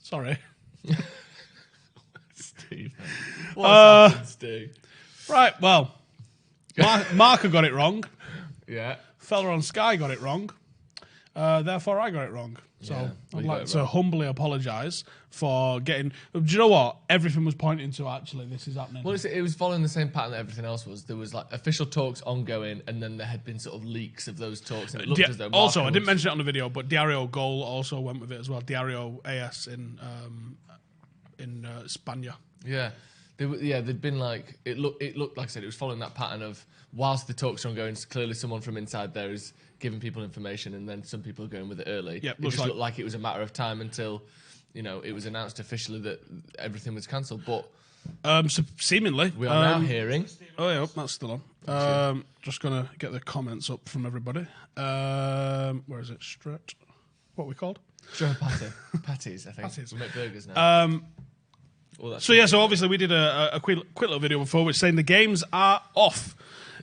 Sorry. Steve. What's happened, Steve? Right, well, Marker got it wrong. Yeah. Fella on Sky got it wrong. Therefore, I got it wrong. So I'd like to humbly apologise for getting... Do you know what? Everything was pointing to, actually, this is happening. Well, it was following the same pattern that everything else was. There was like official talks ongoing, and then there had been sort of leaks of those talks, and it looked as though... Also, I didn't mention it on the video, but Diario Goal also went with it as well. Diario AS in Spania. Yeah. They'd been like... It looked, like I said, it was following that pattern of, whilst the talks are ongoing, clearly someone from inside there is giving people information, and then some people are going with it early. Yep, it just looked like it was a matter of time until, it was announced officially that everything was cancelled. But so seemingly, we are now hearing. Oh yeah, that's still on. Just gonna get the comments up from everybody. Where is it? Stret. What are we called? Stretford Patties, I think. Patties. We make burgers now. So obviously we did a quick little video before, which saying the games are off.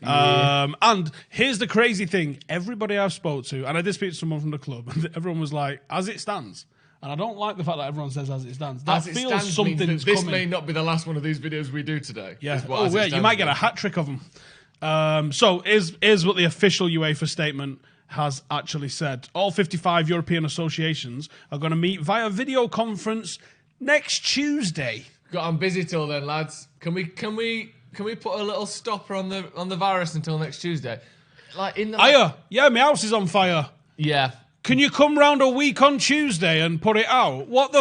Yeah. And here's the crazy thing. Everybody I've spoke to, and I did speak to someone from the club, and everyone was like, as it stands. And I don't like the fact that everyone says as it stands. That feels something's this coming. may not be the last one of these videos we do today. Yeah. You might get a hat trick of them. So here's what the official UEFA statement has actually said. All 55 European associations are going to meet via video conference next Tuesday. I'm busy till then, lads. Can we put a little stopper on the virus until next Tuesday? Yeah, my house is on fire. Yeah. Can you come round a week on Tuesday and put it out? What?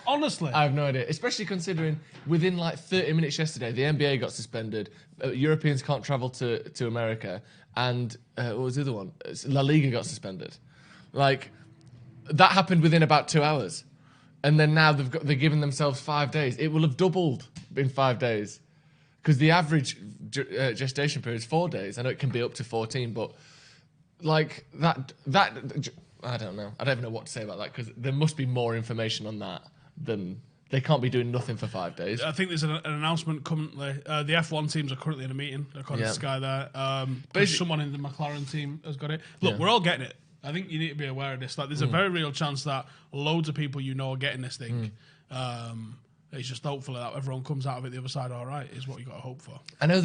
Honestly, I have no idea. Especially considering within like 30 minutes yesterday, the NBA got suspended. Europeans can't travel to America, and what was the other one? La Liga got suspended. Like that happened within about 2 hours, and then now they're giving themselves 5 days. It will have doubled in 5 days. Because the average gestation period is 4 days. I know it can be up to 14, but like that, I don't know. I don't even know what to say about that because there must be more information on that than they can't be doing nothing for 5 days. I think there's an announcement currently. The F1 teams are currently in a meeting, according to Sky there. Someone in the McLaren team has got it. Look, we're all getting it. I think you need to be aware of this. Like, there's a very real chance that loads of people are getting this thing. It's just hopefully that everyone comes out of it the other side all right is what you got to hope for. I know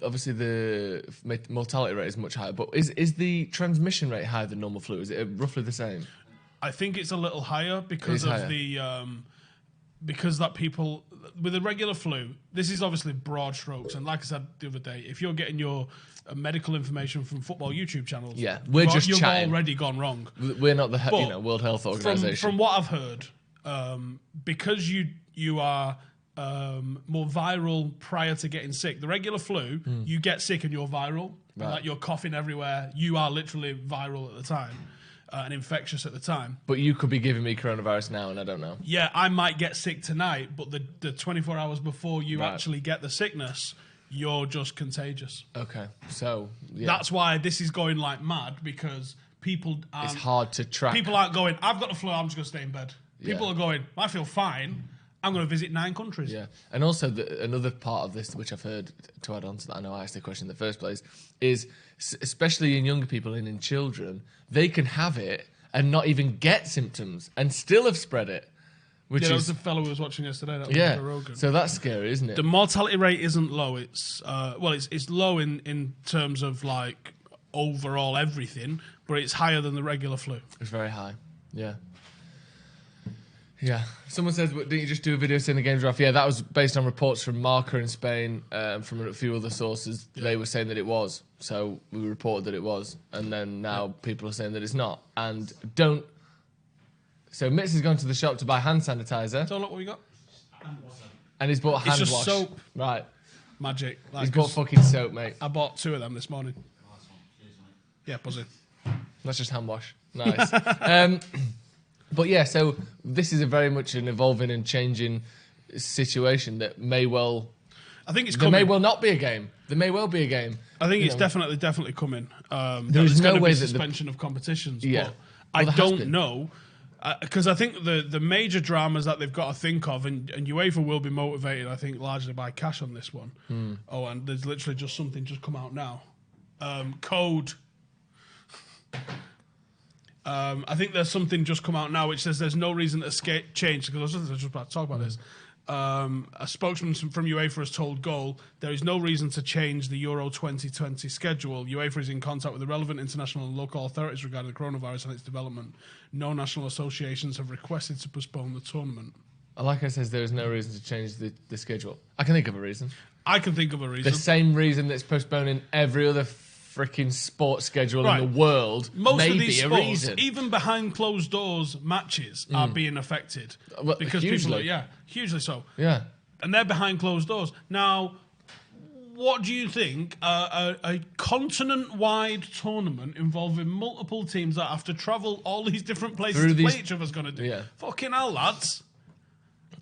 obviously the mortality rate is much higher, but is the transmission rate higher than normal flu? Is it roughly the same? I think it's a little higher because of because that people with a regular flu. This is obviously broad strokes, and like I said the other day, if you're getting your medical information from football YouTube channels, you've already gone wrong. We're not the World Health Organization. From what I've heard, because you are more viral prior to getting sick. The regular flu, you get sick and you're viral. Right. Like you're coughing everywhere. You are literally viral at the time and infectious at the time. But you could be giving me coronavirus now and I don't know. Yeah, I might get sick tonight, but the 24 hours before you actually get the sickness, you're just contagious. Okay, so... Yeah. That's why this is going like mad because people aren't... It's hard to track. People aren't going, I've got the flu, I'm just going to stay in bed. People are going, I feel fine. I'm going to visit 9 countries. Yeah, and also another part of this, which I've heard, to add on to that, I know I asked the question in the first place, is especially in younger people and in children, they can have it and not even get symptoms and still have spread it. That was the fellow who was watching yesterday. That was Joe Rogan. So that's scary, isn't it? The mortality rate isn't low. It's it's low in terms of like overall everything, but it's higher than the regular flu. It's very high. Yeah. Yeah. Someone says, didn't you just do a video saying the games are off? Yeah, that was based on reports from Marca in Spain, from a few other sources. Yeah. They were saying that it was. So we reported that it was. And then now people are saying that it's not. And don't... So Mitz has gone to the shop to buy hand sanitizer. So look what we got. And he's bought hand wash. It's just soap. Right. Magic. Like, he's bought fucking soap, mate. I bought 2 of them this morning. Yeah, buzzing. That's just hand wash. Nice. But yeah, so this is very much an evolving and changing situation that may well... I think it's coming. There may well not be a game. There may well be a game. I think it's definitely coming. There is no way that suspension of competitions. Yeah. But I don't know... Because I think the major dramas that they've got to think of, and UEFA will be motivated, I think, largely by cash on this one. Oh, and there's literally just something just come out now. Code. I think there's something just come out now which says there's no reason to change, because I was just about to talk about this. A spokesman from UEFA has told Goal there is no reason to change the Euro 2020 schedule. UEFA is in contact with the relevant international and local authorities regarding the coronavirus and its development. No national associations have requested to postpone the tournament. Like I said, there is no reason to change the schedule. I can think of a reason. I can think of a reason. The same reason that's postponing every other freaking sports schedule in the world. Most of these sports, even behind closed doors matches, are being affected. Well, because hugely. people are, hugely so. Yeah. And they're behind closed doors. Now, what do you think a continent-wide tournament involving multiple teams that have to travel all these different places to play each other is going to do? Yeah. Fucking hell, lads.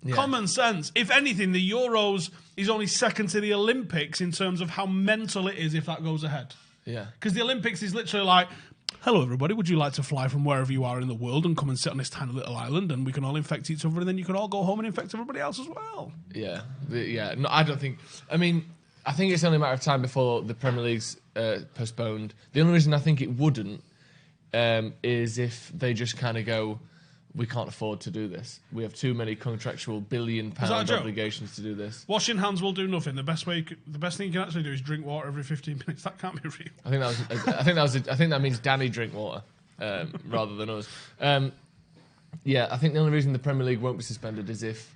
Yeah. Common sense. If anything, the Euros is only second to the Olympics in terms of how mental it is if that goes ahead. Yeah. Because the Olympics is literally like, hello everybody, would you like to fly from wherever you are in the world and come and sit on this tiny little island and we can all infect each other and then you can all go home and infect everybody else as well? Yeah. No, I don't think... I mean, I think it's only a matter of time before the Premier League's postponed. The only reason I think it wouldn't is if they just kind of go... We can't afford to do this. We have too many contractual £1 billion obligations to do this. Washing hands will do nothing. The best thing you can actually do is drink water every 15 minutes. That can't be real. I think that means Danny drink water rather than us. I think the only reason the Premier League won't be suspended is if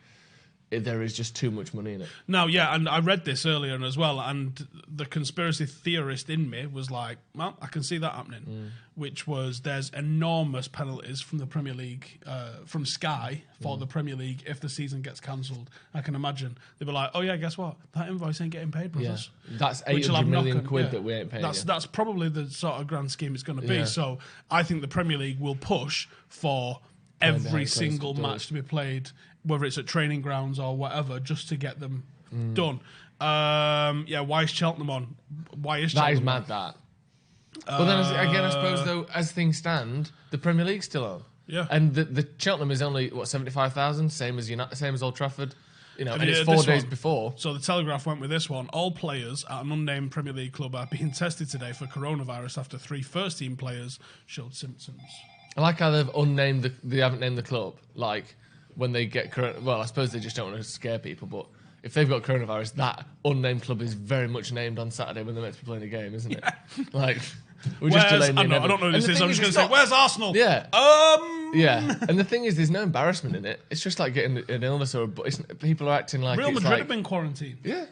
there is just too much money in it. No, yeah, and I read this earlier as well, and the conspiracy theorist in me was like, well, I can see that happening, which was there's enormous penalties from the Premier League, from Sky for the Premier League if the season gets cancelled. I can imagine. They'd be like, oh yeah, guess what? That invoice ain't getting paid, brothers. Yeah. That's 800 million quid that we ain't paying. That's probably the sort of grand scheme it's going to be. Yeah. So I think the Premier League will push for every single match to be played, whether it's at training grounds or whatever, just to get them done. Why is Cheltenham on? Why is Cheltenham That is mad, that. But then, again, I suppose, though, as things stand, the Premier League's still on. Yeah. And the Cheltenham is only, 75,000? Same as Old Trafford? And it's 4 days before. So the Telegraph went with this one. All players at an unnamed Premier League club are being tested today for coronavirus after 3 first-team players showed symptoms. I like how they haven't named the club, like... When they get I suppose they just don't want to scare people, but if they've got coronavirus, that unnamed club is very much named on Saturday when they're meant to be playing a game, isn't it? Like, we're just delaying the inevitable. I don't know who this is. I'm just going to say, where's Arsenal? Yeah. Yeah. And the thing is, there's no embarrassment in it. It's just like getting an illness or people are acting like Real Madrid have been quarantined. Yeah.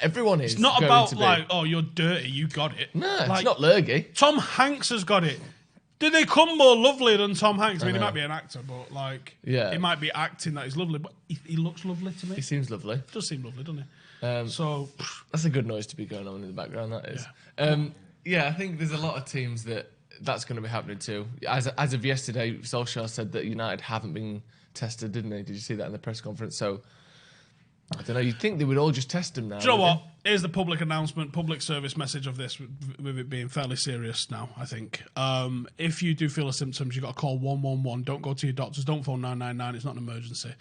Everyone is. It's not about like, oh, you're dirty, you got it. No, it's not lurgy. Tom Hanks has got it. Did they come more lovely than Tom Hanks? I mean, he might be an actor, but he might be acting that he's lovely, but he looks lovely to me. He seems lovely. Does seem lovely, doesn't he? So that's a good noise to be going on in the background. That is. I think there's a lot of teams that's going to be happening too. As of yesterday, Solskjaer said that United haven't been tested, didn't they? Did you see that in the press conference? So. I don't know, you'd think they would all just test them now. Do you know what? Here's the public announcement, public service message of this, with it being fairly serious now, I think. If you do feel the symptoms, you've got to call 111. Don't go to your doctors. Don't phone 999. It's not an emergency.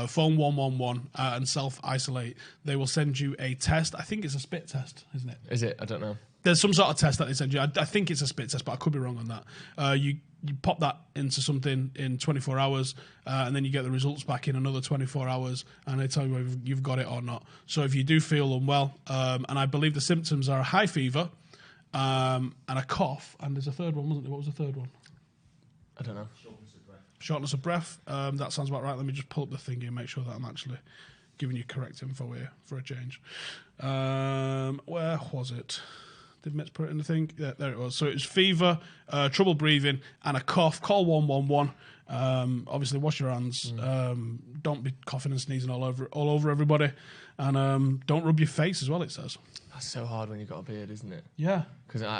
Phone 111 and self-isolate. They will send you a test. I think it's a spit test, isn't it? Is it? I don't know. There's some sort of test that they send you. I think it's a spit test, but I could be wrong on that. You pop that into something in 24 hours, and then you get the results back in another 24 hours, and they tell you whether you've got it or not. So if you do feel unwell, and I believe the symptoms are a high fever, and a cough, and there's a third one, wasn't there? What was the third one? I don't know. Shortness of breath. That sounds about right. Let me just pull up the thingy and make sure that I'm actually giving you correct info here for a change. Where was it? Did Metz put it in the thing? Yeah, there it was. So it was fever, trouble breathing, and a cough. Call 111. Obviously, wash your hands. Don't be coughing and sneezing all over everybody, and don't rub your face as well. It says. That's so hard when you've got a beard, isn't it? Yeah.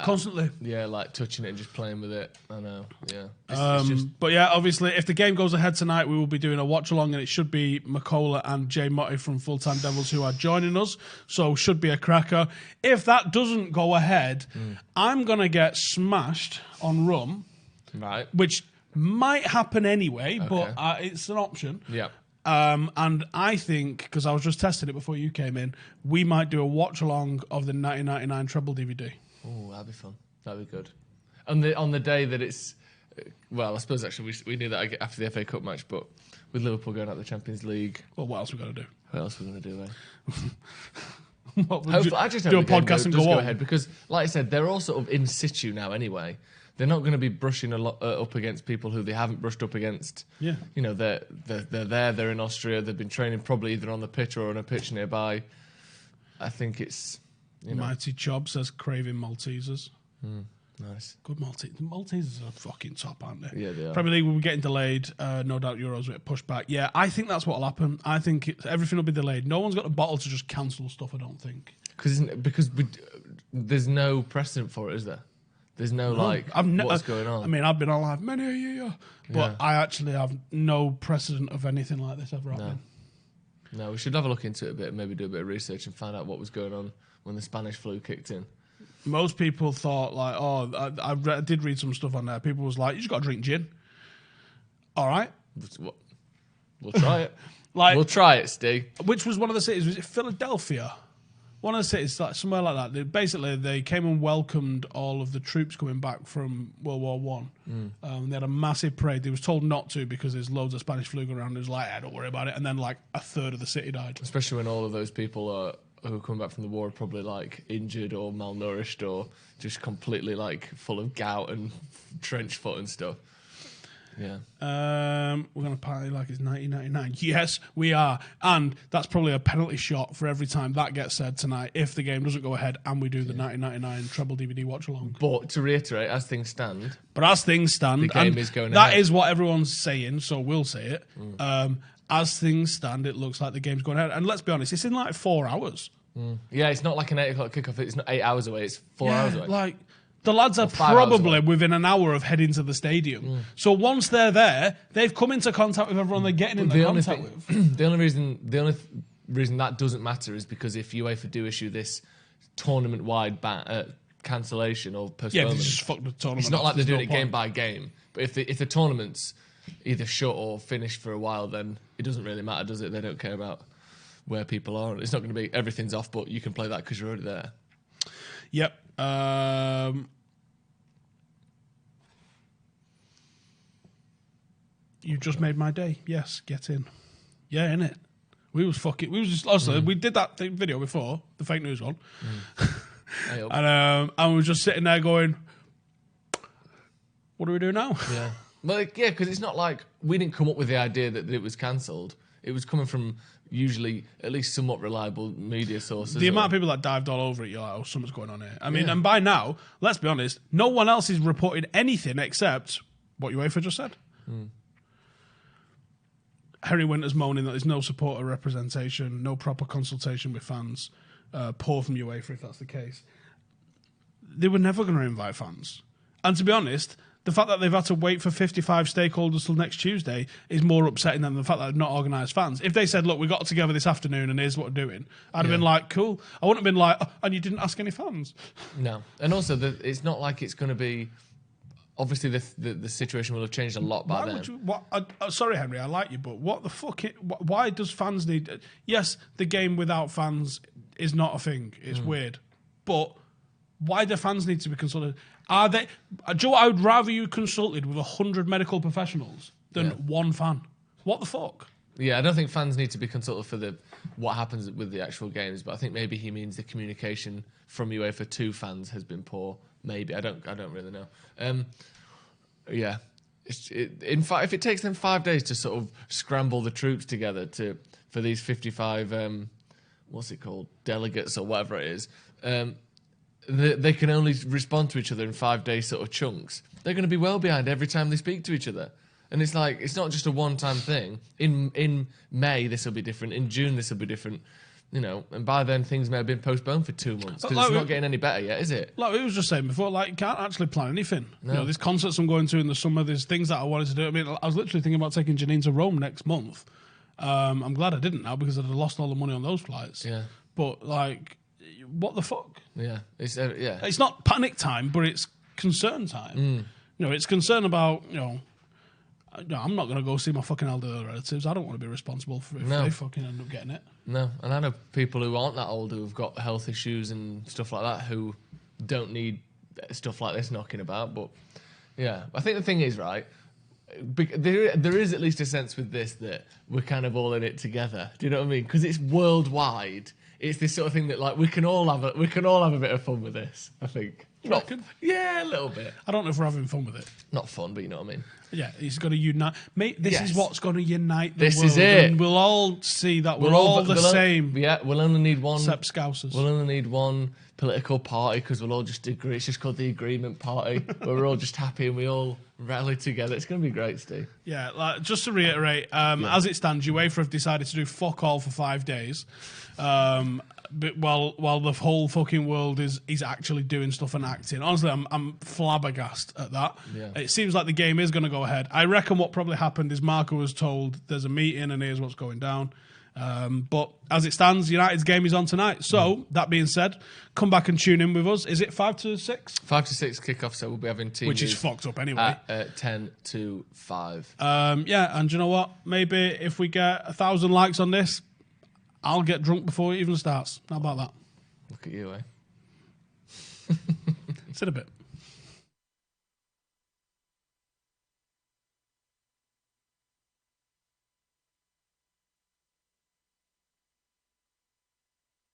Constantly. Like touching it and just playing with it. I know. Yeah. But yeah, obviously, if the game goes ahead tonight, we will be doing a watch along, and it should be Makola and Jay Motti from Full Time Devils who are joining us. So should be a cracker. If that doesn't go ahead, I'm gonna get smashed on rum. Right. Which might happen anyway, but it's an option. Yeah. And I think, because I was just testing it before you came in, we might do a watch along of the 1999 treble DVD. Oh, that'd be fun. That'd be good. On the day that it's Well, I suppose actually we knew that after the FA Cup match, but with Liverpool going out the Champions League, well, what else we got to do? What else we going to do? Hopefully, I just hope do a the game podcast and does go go on. ahead because, like I said, they're all sort of in situ now anyway. They're not going to be brushing a lot up against people who they haven't brushed up against. Yeah, you know, they're there. They're in Austria. They've been training probably either on the pitch or on a pitch nearby. I think it's Mighty Chob says craving Maltesers. Nice. Good Maltesers. The Maltesers are fucking top, aren't they? Yeah, they are. Premier League will be getting delayed. No doubt Euros will get pushed back. Yeah, I think that's what will happen. I think everything will be delayed. No one's got a bottle to just cancel stuff, I don't think. Because there's no precedent for it, is there? There's no, what's going on? I mean, I've been alive many a year, but I actually have no precedent of anything like this ever happening. No, we should have a look into it a bit, maybe do a bit of research and find out what was going on when the Spanish flu kicked in. Most people thought, I did read some stuff on there. People was like, you just got to drink gin. All right. We'll try it. We'll try it, Steve. Which was one of the cities? Was it Philadelphia? One of the cities, somewhere like that. They came and welcomed all of the troops coming back from World War One. They had a massive parade. They was told not to because there's loads of Spanish flu going around. It was like, don't worry about it. And then a third of the city died. Especially when all of those people who come back from the war are probably injured or malnourished or just completely full of gout and trench foot and stuff. Yeah. We're going to party like it's 1999. Yes, we are. And that's probably a penalty shot for every time that gets said tonight if the game doesn't go ahead and we do the 1999 treble DVD watch along. But to reiterate, as things stand... the game is going that ahead. is what everyone's saying, so we'll say it. As things stand, it looks like the game's going ahead. And let's be honest, it's in 4 hours. Yeah, it's not like an 8 o'clock kickoff. It's not 8 hours away. It's 4 hours away. The lads are probably within an hour of heading to the stadium. So once they're there, they've come into contact with everyone they're getting into contact with. The only reason that doesn't matter is because if UEFA do issue this tournament-wide cancellation or postponement, they just fuck the tournament. It's not like they're doing it game by game. But if the tournament's either shut or finished for a while, then it doesn't really matter, does it? They don't care about where people are. It's not going to be everything's off, but you can play that because you're already there. Yep. You just made my day. Yes, get in. Yeah, innit? We did that video before, the fake news one. And we were just sitting there going, what do we do now? Yeah. Well, because it's not like we didn't come up with the idea that it was cancelled. It was coming from usually at least somewhat reliable media sources. The amount of people that dived all over it, you're like, something's going on here. I mean, and by now, let's be honest, no one else is reporting anything except what UEFA just said. Henry Winter's moaning that there's no supporter representation, no proper consultation with fans, poor from UEFA if that's the case. They were never going to invite fans. And to be honest, the fact that they've had to wait for 55 stakeholders till next Tuesday is more upsetting than the fact that they've not organised fans. If they said, look, we got together this afternoon and here's what we're doing, I'd have been like, cool. I wouldn't have been like, and you didn't ask any fans. No. And also, it's not like it's going to be... Obviously, the situation will have changed a lot by then. Sorry, Henry, I like you, but what the fuck... why does fans need... Yes, the game without fans is not a thing. It's weird. But why do fans need to be consulted? Are they... Joe, I would rather you consulted with 100 medical professionals than one fan. What the fuck? Yeah, I don't think fans need to be consulted for what happens with the actual games, but I think maybe he means the communication from UEFA to fans has been poor. Maybe I don't really know. Yeah, in fact, if it takes them 5 days to sort of scramble the troops together for these 55 what's it called, delegates or whatever it is, they can only respond to each other in 5 day sort of chunks. They're going to be well behind every time they speak to each other. And it's like, it's not just a one-time thing. In May, this will be different. In June, this will be different. You know, and by then things may have been postponed for 2 months because it's not getting any better yet, is it? Like we was just saying before, you can't actually plan anything. No. You know, there's concerts I'm going to in the summer. There's things that I wanted to do. I mean, I was literally thinking about taking Janine to Rome next month. I'm glad I didn't now because I'd have lost all the money on those flights. Yeah. But what the fuck? Yeah, It's not panic time, but it's concern time. You know, it's concern about I'm not going to go see my fucking elderly relatives. I don't want to be responsible for if they fucking end up getting it. No, and I know people who aren't that old who've got health issues and stuff like that who don't need stuff like this knocking about. But Yeah, I think the thing is, right, there is at least a sense with this that we're kind of all in it together. Do you know what I mean? Because it's worldwide. It's this sort of thing that like we can all have a bit of fun with this. I think. Yeah, a little bit. I don't know if we're having fun with it. Not fun, but you know what I mean. Yeah, he's got to unite. Mate, this is what's going to unite the this world. This is it. And we'll all see that we're all the same. Yeah, we'll only need one. Except Scousers. We'll only need one political party because we'll all just agree. It's just called the Agreement Party, where we're all just happy and we all rally together. It's going to be great, Steve. Yeah, like, just to reiterate, as it stands, UEFA have decided to do fuck all for 5 days. But while the whole fucking world is actually doing stuff and acting. Honestly, I'm flabbergasted at that. Yeah. It seems like the game is going to go ahead. I reckon what probably happened is Marco was told there's a meeting and here's what's going down. But as it stands, United's game is on tonight. So, that being said, come back and tune in with us. Is it 5 to 6? 5 to 6 kickoff, so we'll be having team which is fucked up anyway. At 10 to 5. Yeah, and do you know what? Maybe if we get 1,000 likes on this, I'll get drunk before it even starts. How about that? Look at you, eh? It's in a bit.